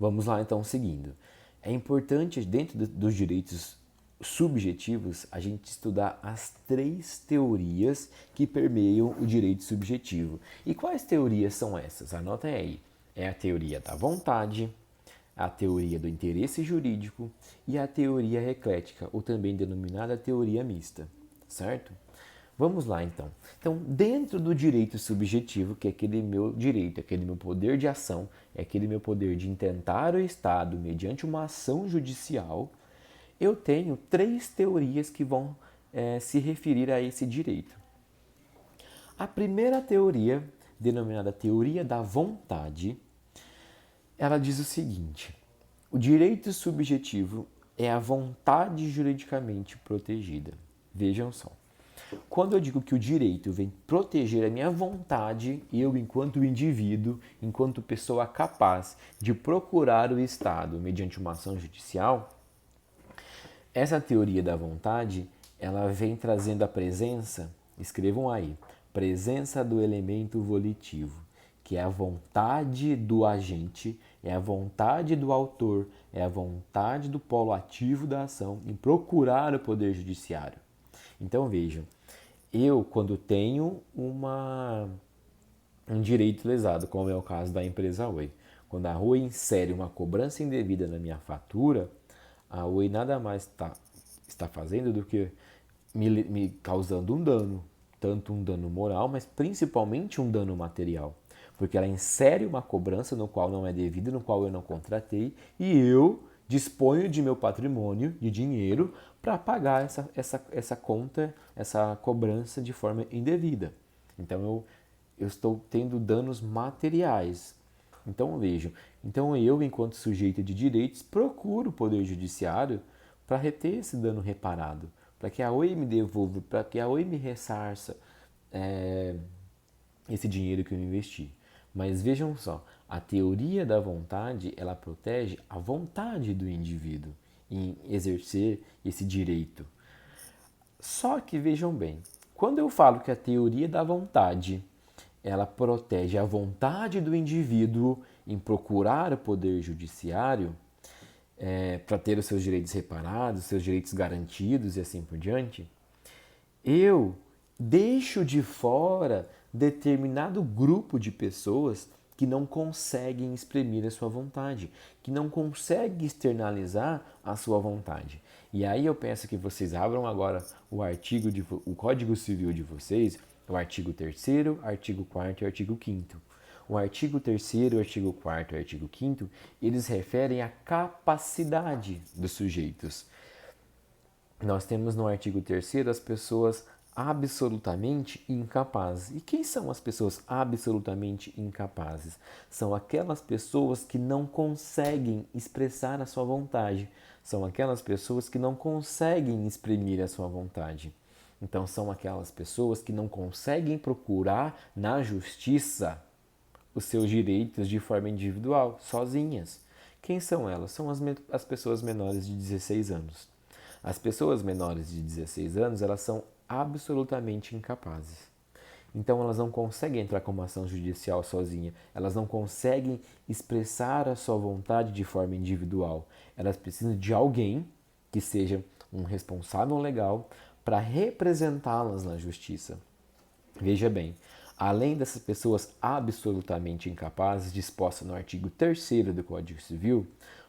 Vamos lá então, seguindo. É importante, dentro dos direitos subjetivos, a gente estudar as três teorias que permeiam o direito subjetivo. E quais teorias são essas? Anotem aí. É a teoria da vontade, a teoria do interesse jurídico e a teoria eclética, ou também denominada teoria mista, certo? Vamos lá então. Então, dentro do direito subjetivo, que é aquele meu direito, aquele meu poder de ação, é aquele meu poder de intentar o Estado mediante uma ação judicial, eu tenho três teorias que vão se referir a esse direito. A primeira teoria, denominada teoria da vontade, ela diz o seguinte: o direito subjetivo é a vontade juridicamente protegida. Vejam só. Quando eu digo que o direito vem proteger a minha vontade, eu, enquanto indivíduo, enquanto pessoa capaz de procurar o Estado mediante uma ação judicial, essa teoria da vontade, ela vem trazendo a presença, escrevam aí, presença do elemento volitivo, que é a vontade do agente, é a vontade do autor, é a vontade do polo ativo da ação em procurar o poder judiciário. Então vejam, eu quando tenho um direito lesado, como é o caso da empresa Oi, quando a Oi insere uma cobrança indevida na minha fatura, a Oi nada mais está fazendo do que me causando um dano, tanto um dano moral, mas principalmente um dano material, porque ela insere uma cobrança no qual não é devida, no qual eu não contratei, e eu disponho de meu patrimônio, de dinheiro, para pagar essa conta, essa cobrança de forma indevida. Então eu estou tendo danos materiais. Então vejam, então eu, enquanto sujeito de direitos, procuro o Poder Judiciário para reter esse dano reparado, para que a Oi me devolva, para que a Oi me ressarça esse dinheiro que eu investi. Mas vejam só, a teoria da vontade, ela protege a vontade do indivíduo em exercer esse direito. Só que vejam bem, quando eu falo que a teoria da vontade, ela protege a vontade do indivíduo em procurar o poder judiciário para ter os seus direitos reparados, seus direitos garantidos e assim por diante, eu deixo de fora determinado grupo de pessoas que não conseguem exprimir a sua vontade, que não conseguem externalizar a sua vontade. E aí eu peço que vocês abram agora o Código Civil de vocês, o artigo 3º, artigo 4º e artigo 5º. O artigo 3º, artigo 4º e artigo 5º, eles referem à capacidade dos sujeitos. Nós temos no artigo 3º as pessoas absolutamente incapazes. E quem são as pessoas absolutamente incapazes? São aquelas pessoas que não conseguem expressar a sua vontade. São aquelas pessoas que não conseguem exprimir a sua vontade. Então, são aquelas pessoas que não conseguem procurar na justiça os seus direitos de forma individual, sozinhas. Quem são elas? São as pessoas menores de 16 anos. As pessoas menores de 16 anos, elas são absolutamente incapazes. Então elas não conseguem entrar com uma ação judicial sozinha, elas não conseguem expressar a sua vontade de forma individual. Elas precisam de alguém que seja um responsável legal para representá-las na justiça. Veja bem, além dessas pessoas absolutamente incapazes, disposta no artigo 3º do Código Civil,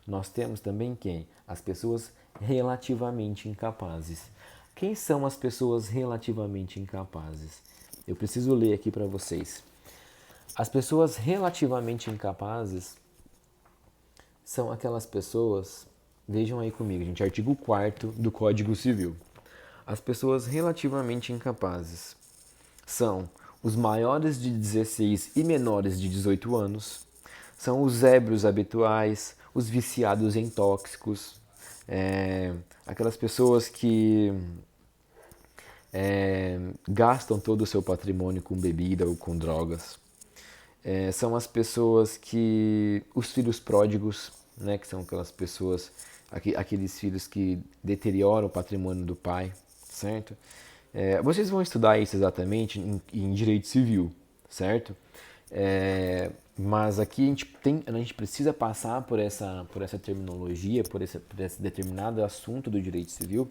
nós temos também quem? As pessoas relativamente incapazes. Quem são as pessoas relativamente incapazes? Eu preciso ler aqui para vocês. As pessoas relativamente incapazes são aquelas pessoas, vejam aí comigo, gente, artigo 4º do Código Civil. As pessoas relativamente incapazes são os maiores de 16 e menores de 18 anos, são os ébrios habituais, os viciados em tóxicos, aquelas pessoas que gastam todo o seu patrimônio com bebida ou com drogas. São as pessoas que... os filhos pródigos, né, que são aquelas pessoas, aqueles filhos que deterioram o patrimônio do pai, certo? Vocês vão estudar isso exatamente em direito civil, certo? Mas aqui a gente precisa passar por essa terminologia, por esse determinado assunto do direito civil,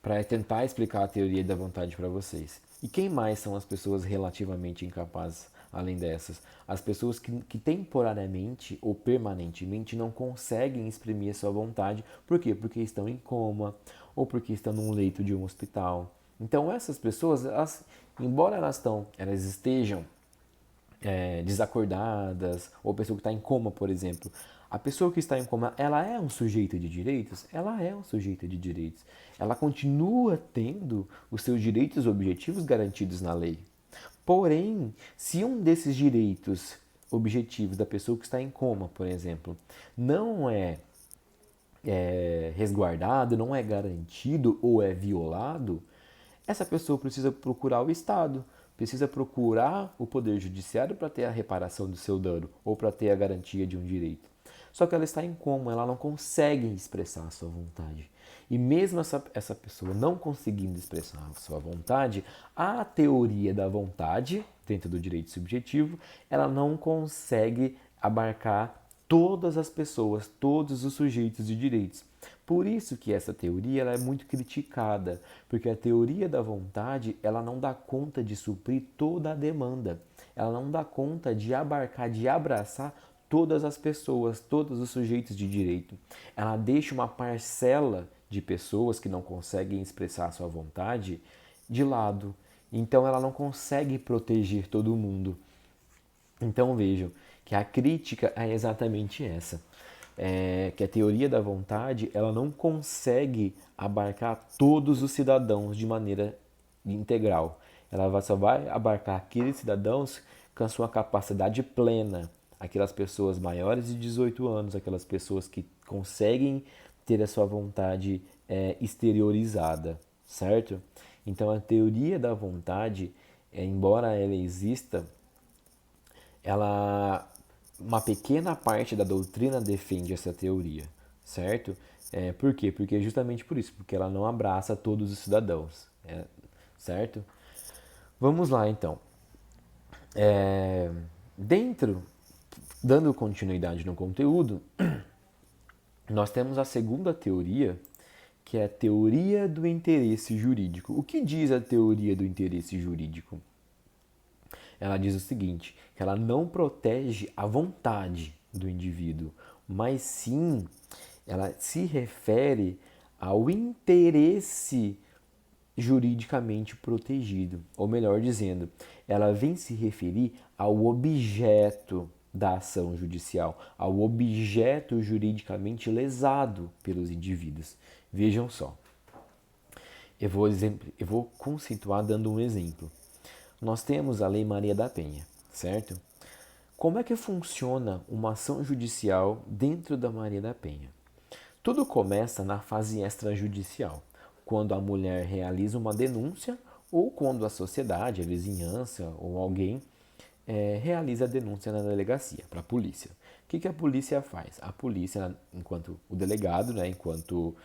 para tentar explicar a teoria da vontade para vocês. E quem mais são as pessoas relativamente incapazes, além dessas? As pessoas que temporariamente ou permanentemente não conseguem exprimir a sua vontade. Por quê? Porque estão em coma ou porque estão num leito de um hospital. Então essas pessoas, embora elas estejam desacordadas, ou a pessoa que está em coma, por exemplo. A pessoa que está em coma, ela é um sujeito de direitos? Ela é um sujeito de direitos. Ela continua tendo os seus direitos objetivos garantidos na lei. Porém, se um desses direitos objetivos da pessoa que está em coma, por exemplo, não é resguardado, não é garantido ou é violado, essa pessoa precisa procurar o Estado, precisa procurar o Poder Judiciário para ter a reparação do seu dano ou para ter a garantia de um direito. Só que ela está em coma, ela não consegue expressar a sua vontade. E mesmo essa pessoa não conseguindo expressar a sua vontade, a teoria da vontade, dentro do direito subjetivo, ela não consegue abarcar todas as pessoas, todos os sujeitos de direitos. Por isso que essa teoria ela é muito criticada, porque a teoria da vontade ela não dá conta de suprir toda a demanda, ela não dá conta de abarcar, de abraçar todas as pessoas, todos os sujeitos de direito. Ela deixa uma parcela de pessoas que não conseguem expressar a sua vontade de lado. Então ela não consegue proteger todo mundo. Então vejam que a crítica é exatamente essa. Que a teoria da vontade ela não consegue abarcar todos os cidadãos de maneira integral. Ela só vai abarcar aqueles cidadãos com a sua capacidade plena, aquelas pessoas maiores de 18 anos, aquelas pessoas que conseguem ter a sua vontade exteriorizada, certo? Então a teoria da vontade, embora ela exista, ela uma pequena parte da doutrina defende essa teoria, certo? Por quê? Porque é justamente por isso, porque ela não abraça todos os cidadãos, certo? Vamos lá então. Dentro, dando continuidade no conteúdo, nós temos a segunda teoria, que é a teoria do interesse jurídico. O que diz a teoria do interesse jurídico? Ela diz o seguinte, que ela não protege a vontade do indivíduo, mas sim ela se refere ao interesse juridicamente protegido, ou melhor dizendo, ela vem se referir ao objeto da ação judicial, ao objeto juridicamente lesado pelos indivíduos. Vejam só, eu vou conceituar dando um exemplo. Nós temos a Lei Maria da Penha, certo? Como é que funciona uma ação judicial dentro da Maria da Penha? Tudo começa na fase extrajudicial, quando a mulher realiza uma denúncia ou quando a sociedade, a vizinhança ou alguém realiza a denúncia na delegacia, para a polícia. O que a polícia faz? A polícia, enquanto o delegado, enquanto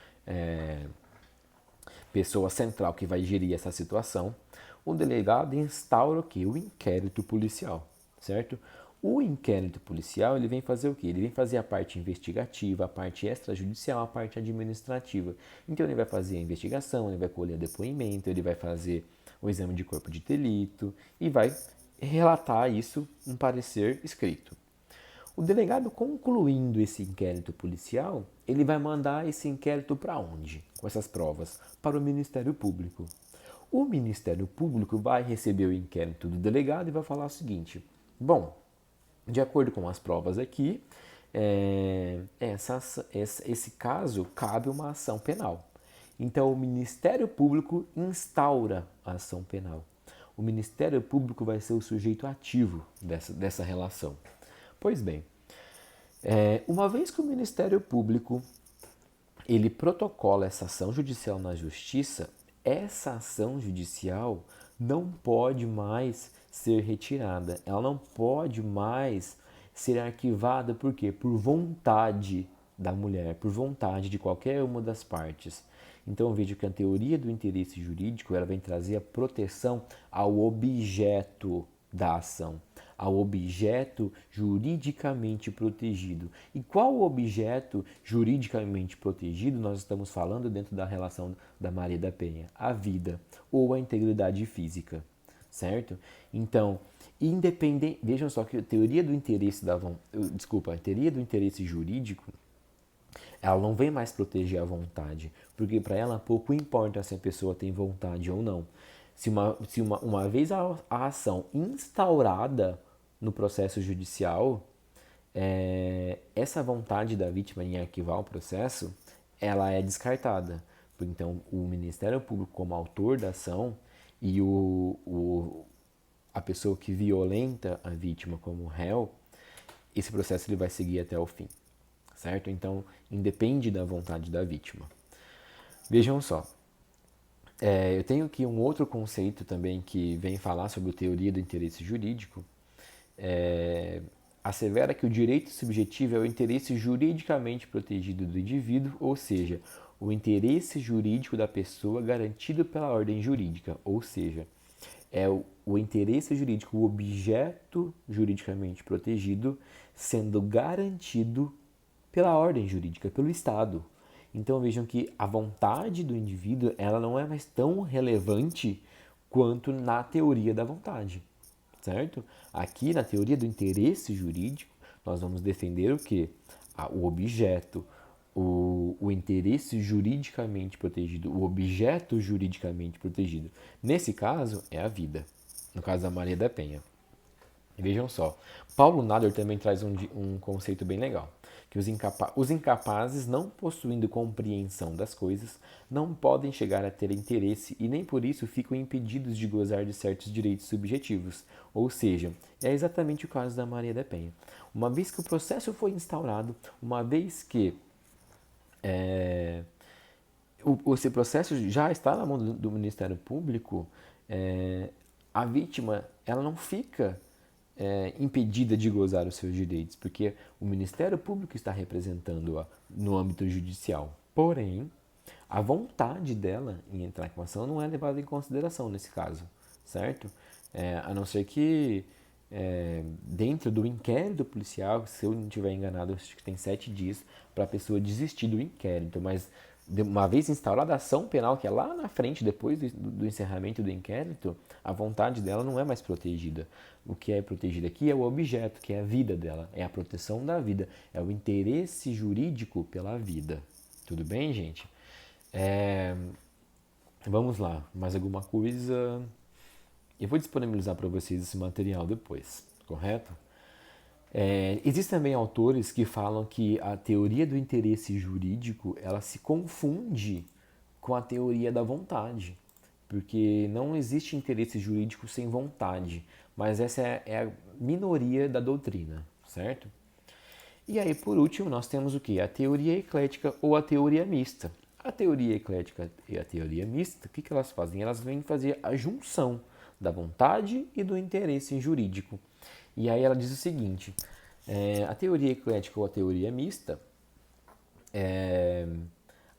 pessoa central que vai gerir essa situação, o delegado instaura o quê? O inquérito policial, certo? O inquérito policial, ele vem fazer o quê? Ele vem fazer a parte investigativa, a parte extrajudicial, a parte administrativa. Então ele vai fazer a investigação, ele vai colher depoimento, ele vai fazer o exame de corpo de delito e vai relatar isso em parecer escrito. O delegado, concluindo esse inquérito policial, ele vai mandar esse inquérito para onde? Com essas provas? Para o Ministério Público. O Ministério Público vai receber o inquérito do delegado e vai falar o seguinte: bom, de acordo com as provas aqui, esse caso cabe uma ação penal. Então, o Ministério Público instaura a ação penal. O Ministério Público vai ser o sujeito ativo dessa relação. Pois bem, uma vez que o Ministério Público ele protocola essa ação judicial na Justiça, essa ação judicial não pode mais ser retirada, ela não pode mais ser arquivada, por quê? Por vontade da mulher, por vontade de qualquer uma das partes. Então veja que a teoria do interesse jurídico ela vem trazer a proteção ao objeto da ação, ao objeto juridicamente protegido. E qual objeto juridicamente protegido nós estamos falando dentro da relação da Maria da Penha? A vida ou a integridade física, certo? Então, independente, vejam só que a teoria do interesse a teoria do interesse jurídico, ela não vem mais proteger a vontade, porque para ela pouco importa se a pessoa tem vontade ou não. Uma vez a ação instaurada no processo judicial, essa vontade da vítima em arquivar o processo, ela é descartada. Então, o Ministério Público, como autor da ação, e a pessoa que violenta a vítima como réu, esse processo ele vai seguir até o fim, certo? Então, independe da vontade da vítima. Vejam só, eu tenho aqui um outro conceito também que vem falar sobre a teoria do interesse jurídico. Assevera que o direito subjetivo é o interesse juridicamente protegido do indivíduo, ou seja, o interesse jurídico da pessoa garantido pela ordem jurídica, ou seja, é o interesse jurídico, o objeto juridicamente protegido, sendo garantido pela ordem jurídica, pelo Estado. Então vejam que a vontade do indivíduo ela não é mais tão relevante quanto na teoria da vontade, certo? Aqui na teoria do interesse jurídico, nós vamos defender o quê? O objeto, o interesse juridicamente protegido, o objeto juridicamente protegido. Nesse caso, é a vida, no caso da Maria da Penha. Vejam só, Paulo Nader também traz um conceito bem legal, que os incapazes, não possuindo compreensão das coisas, não podem chegar a ter interesse e nem por isso ficam impedidos de gozar de certos direitos subjetivos. Ou seja, é exatamente o caso da Maria da Penha. Uma vez que o processo foi instaurado, uma vez que esse processo já está na mão do Ministério Público, a vítima ela não fica impedida de gozar os seus direitos, porque o Ministério Público está representando-a no âmbito judicial. Porém, a vontade dela em entrar com a ação não é levada em consideração nesse caso, certo? A não ser que dentro do inquérito policial, se eu não estiver enganado, acho que tem 7 dias para a pessoa desistir do inquérito, mas uma vez instaurada a ação penal, que é lá na frente, depois do encerramento do inquérito, a vontade dela não é mais protegida. O que é protegido aqui é o objeto, que é a vida dela, é a proteção da vida, é o interesse jurídico pela vida. Tudo bem, gente? Vamos lá, mais alguma coisa? Eu vou disponibilizar para vocês esse material depois, correto? Existem também autores que falam que a teoria do interesse jurídico ela se confunde com a teoria da vontade, porque não existe interesse jurídico sem vontade, mas essa é a minoria da doutrina, certo? E aí, por último, nós temos o que? A teoria eclética ou a teoria mista. A teoria eclética e a teoria mista, o que elas fazem? Elas vêm fazer a junção da vontade e do interesse jurídico. E aí ela diz o seguinte, a teoria eclética ou a teoria mista,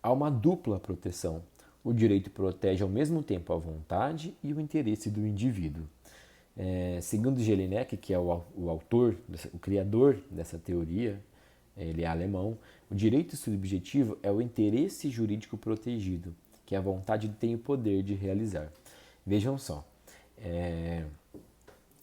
há uma dupla proteção. O direito protege ao mesmo tempo a vontade e o interesse do indivíduo. Segundo Jelinek, que é o autor, o criador dessa teoria, ele é alemão, o direito subjetivo é o interesse jurídico protegido, que a vontade tem o poder de realizar. Vejam só,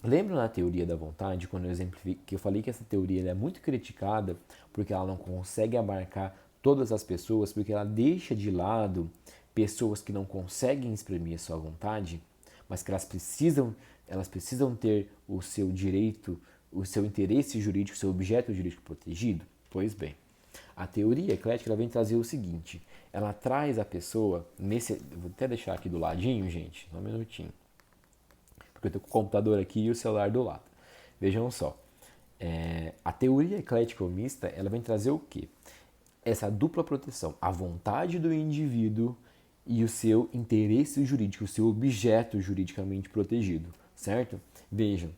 lembra na teoria da vontade, quando eu exemplifiquei, que eu falei que essa teoria é muito criticada porque ela não consegue abarcar todas as pessoas, porque ela deixa de lado pessoas que não conseguem exprimir a sua vontade, mas que elas precisam ter o seu direito, o seu interesse jurídico, o seu objeto jurídico protegido? Pois bem, a teoria eclética ela vem trazer o seguinte, ela traz a pessoa, vou até deixar aqui do ladinho, gente, só um minutinho, porque eu estou com o computador aqui e o celular do lado. Vejam só, a teoria eclética ou mista, ela vem trazer o quê? Essa dupla proteção, a vontade do indivíduo e o seu interesse jurídico, o seu objeto juridicamente protegido, certo? Vejam,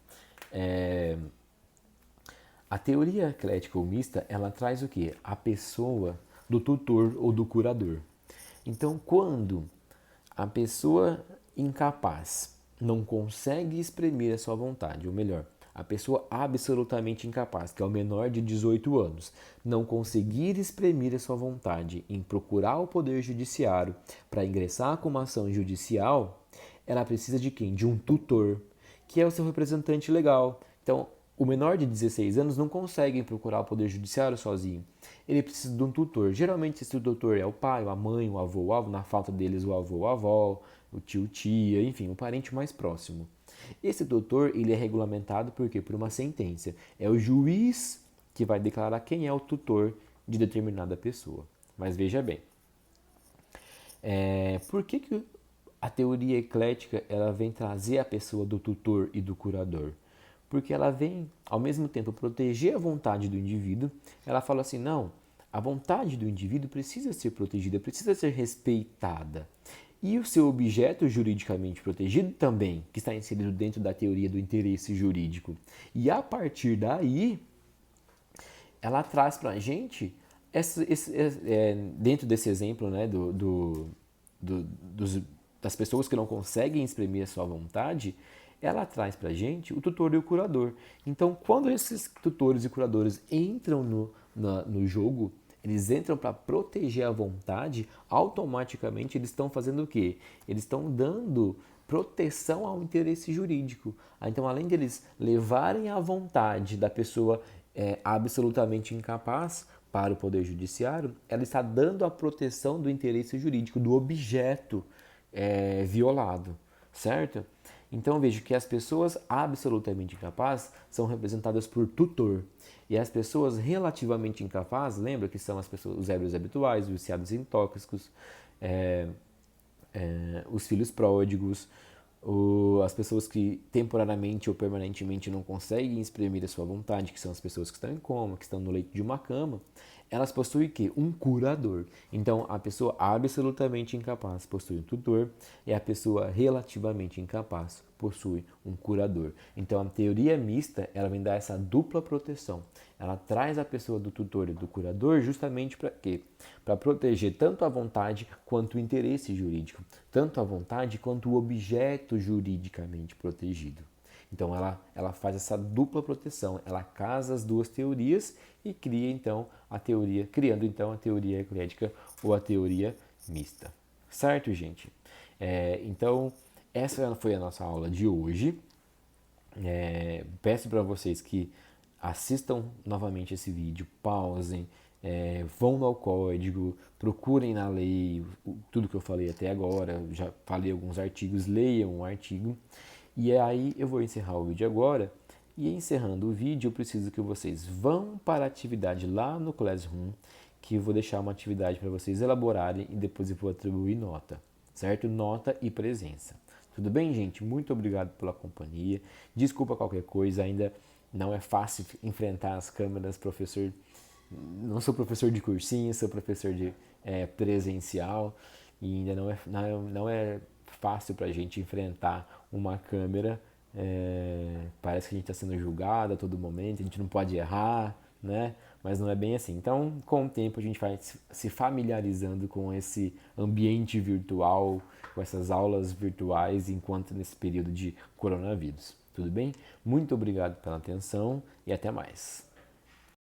a teoria eclética ou mista, ela traz o quê? A pessoa do tutor ou do curador. Então, quando a pessoa incapaz não consegue exprimir a sua vontade, ou melhor, A pessoa absolutamente incapaz, que é o menor de 18 anos, não conseguir exprimir a sua vontade em procurar o Poder Judiciário para ingressar com uma ação judicial, ela precisa de quem? De um tutor, que é o seu representante legal. Então, o menor de 16 anos não consegue procurar o Poder Judiciário sozinho. Ele precisa de um tutor. Geralmente esse tutor é o pai, a mãe, o avô, na falta deles o avô, a avó, o tio, tia, enfim, o parente mais próximo. Esse tutor, ele é regulamentado por quê? Por uma sentença. É o juiz que vai declarar quem é o tutor de determinada pessoa. Mas veja bem, por que a teoria eclética ela vem trazer a pessoa do tutor e do curador? Porque ela vem, ao mesmo tempo, proteger a vontade do indivíduo. Ela fala assim, não, a vontade do indivíduo precisa ser protegida, precisa ser respeitada. E o seu objeto juridicamente protegido também, que está inserido dentro da teoria do interesse jurídico. E a partir daí, ela traz para a gente, dentro desse exemplo, né, das pessoas que não conseguem exprimir a sua vontade, ela traz para a gente o tutor e o curador. Então, quando esses tutores e curadores entram no jogo, eles entram para proteger a vontade, automaticamente eles estão fazendo o quê? Eles estão dando proteção ao interesse jurídico. Então, além de eles levarem a vontade da pessoa absolutamente incapaz para o Poder Judiciário, ela está dando a proteção do interesse jurídico, do objeto violado, certo? Então vejo que as pessoas absolutamente incapazes são representadas por tutor. E as pessoas relativamente incapazes, lembra que são as pessoas, os ébrios habituais, os viciados em tóxicos, os filhos pródigos, as pessoas que temporariamente ou permanentemente não conseguem exprimir a sua vontade, que são as pessoas que estão em coma, que estão no leito de uma cama, elas possuem o quê? Um curador. Então, a pessoa absolutamente incapaz possui um tutor e a pessoa relativamente incapaz possui um curador. Então, a teoria mista, ela vem dar essa dupla proteção. Ela traz a pessoa do tutor e do curador justamente para quê? Para proteger tanto a vontade quanto o interesse jurídico, tanto a vontade quanto o objeto juridicamente protegido. Então ela faz essa dupla proteção, ela casa as duas teorias e cria então a teoria, criando então a teoria eclética ou a teoria mista. Certo, gente? Então essa foi a nossa aula de hoje. Peço para vocês que assistam novamente esse vídeo, pausem, vão ao código, procurem na lei tudo que eu falei até agora, já falei alguns artigos, leiam um artigo. E aí eu vou encerrar o vídeo agora. E encerrando o vídeo, eu preciso que vocês vão para a atividade lá no Classroom, que eu vou deixar uma atividade para vocês elaborarem e depois eu vou atribuir nota, certo? Nota e presença. Tudo bem, gente? Muito obrigado pela companhia. Desculpa qualquer coisa, ainda não é fácil enfrentar as câmeras, professor. Não sou professor de cursinho, sou professor de presencial e ainda não é fácil para a gente enfrentar uma câmera. Parece que a gente está sendo julgado a todo momento, a gente não pode errar, né? Mas não é bem assim. Então, com o tempo, a gente vai se familiarizando com esse ambiente virtual, com essas aulas virtuais, enquanto nesse período de coronavírus. Tudo bem? Muito obrigado pela atenção e até mais.